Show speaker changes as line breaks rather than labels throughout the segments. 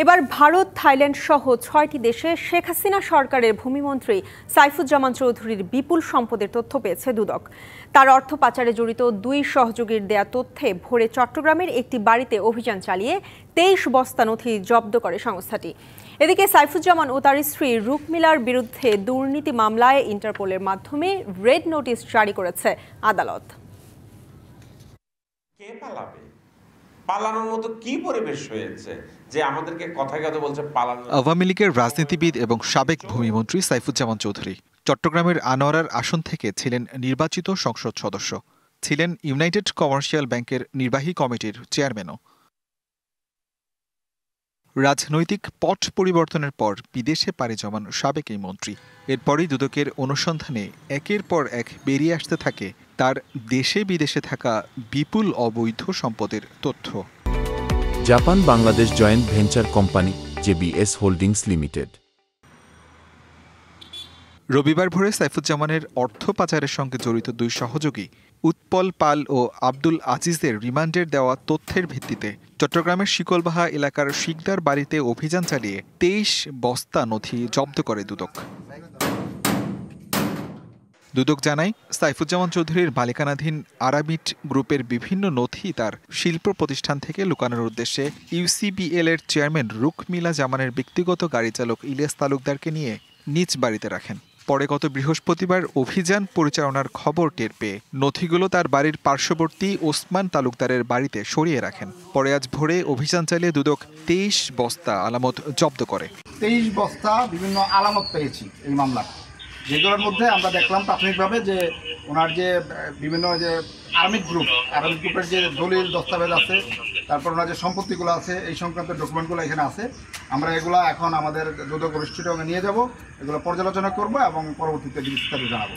এবার ভারত, থাইল্যান্ড সহ ৬টি দেশে শেখ হাসিনা সরকারের ভূমিমন্ত্রী সাইফুজ্জামান চৌধুরীর বিপুল সম্পদের তথ্য পেয়েছে দুদক। তার অর্থ পাচারে জড়িত ২ সহযোগীর দেয়া তথ্যে ভোরে চট্টগ্রামের একটি বাড়িতে অভিযান চালিয়ে ২৩ বস্তা নথি জব্দ করে সংস্থাটি। এদিকে সাইফুজ্জামান ও তার স্ত্রী রুকমিলার বিরুদ্ধে দুর্নীতি মামলায় ইন্টারপোলের মাধ্যমে রেড নোটিশ জারি করেছে আদালত।
পালানোর মতো কি পরিবেশ হয়েছে যে আমাদেরকে কথায় কথা বলছে পালানো।
আওয়ামী লীগের রাজনীতিবিদ এবং সাবেক ভূমিমন্ত্রী সাইফুজ্জামান চৌধুরী চট্টগ্রামের আনোয়ারার আসন থেকে ছিলেন নির্বাচিত সংসদ সদস্য, ছিলেন ইউনাইটেড কমার্শিয়াল ব্যাংকের নির্বাহী কমিটির চেয়ারম্যানও। রাজনৈতিক পট পরিবর্তনের পর বিদেশে পাড়ি জমান সাবেক এই মন্ত্রী এরপরই দুদকের অনুসন্ধানে একের পর এক বেরিয়ে আসতে থাকে তার দেশে বিদেশে থাকা বিপুল অবৈধ সম্পদের তথ্য।
Japan Bangladesh joint venture company JBS holdings limited.
রবিবার ভোরে সাইফুজ্জামানের অর্থ পাচারের সঙ্গে জড়িত ২ সহযোগী উৎপল পাল ও আব্দুল আজিজের রিমান্ডের দেওয়া তথ্যের ভিত্তিতে চট্টগ্রামের শিকলবাহা এলাকার শিকদার বাড়িতে অভিযান চালিয়ে ২৩ বস্তা নথি জব্দ করে দুদক। দুদক জানায়, সাইফুজ্জামান চৌধুরীর মালিকানাধীন আরাবিট গ্রুপের বিভিন্ন নথি তার শিল্প প্রতিষ্ঠান থেকে লুকানোর উদ্দেশ্যে ইউসিবিএল এর চেয়ারম্যান রুকমিলা জামানের ব্যক্তিগত গাড়ি চালক ইলিয়াস তালুকদারকে নিয়ে নিজ বাড়িতে রাখেন। পরে গত বৃহস্পতিবার অভিযান পরিচালনার খবর টের পেয়ে নথিগুলো তার বাড়ির পার্শ্ববর্তী ওসমান তালুকদারের বাড়িতে সরিয়ে রাখেন। পরে আজ ভোরে অভিযান চালিয়ে দুদক ২৩ বস্তা আলামত জব্দ করে।
২৩ বস্তা বিভিন্ন আলামত পেয়েছি এই মামলা, যেগুলোর মধ্যে আমরা দেখলাম প্রাথমিকভাবে যে ওনার যে বিভিন্ন যে আর্মিড গ্রুপের যে দলিল দস্তাবেজ আছে, তারপর ওনার যে সম্পত্তিগুলো আছে, এই সংক্রান্ত ডকুমেন্টগুলো এখানে আছে। আমরা এগুলো এখন আমাদের দুদক গোষ্ঠীতে নিয়ে যাব, এগুলো পর্যালোচনা করব এবং পরবর্তীতে বিস্তারিত জানাবো।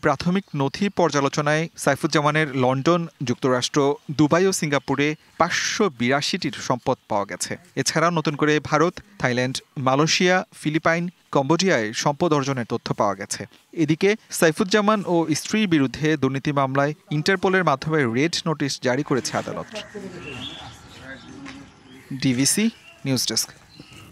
প্রাথমিক নথি পর্যালোচনায় সাইফুজ্জামানের লন্ডন, যুক্তরাষ্ট্র, দুবাই ও সিঙ্গাপুরে ৫৮২টির সম্পদ পাওয়া গেছে। এছাড়াও নতুন করে ভারত, থাইল্যান্ড, মালয়েশিয়া, ফিলিপাইন, কম্বোডিয়ায় সম্পদ অর্জনের তথ্য পাওয়া গেছে। এদিকে সাইফুজ্জামান ও স্ত্রীর বিরুদ্ধে দুর্নীতি মামলায় ইন্টারপোলের মাধ্যমে রেড নোটিশ জারি করেছে আদালত। DVC news desk.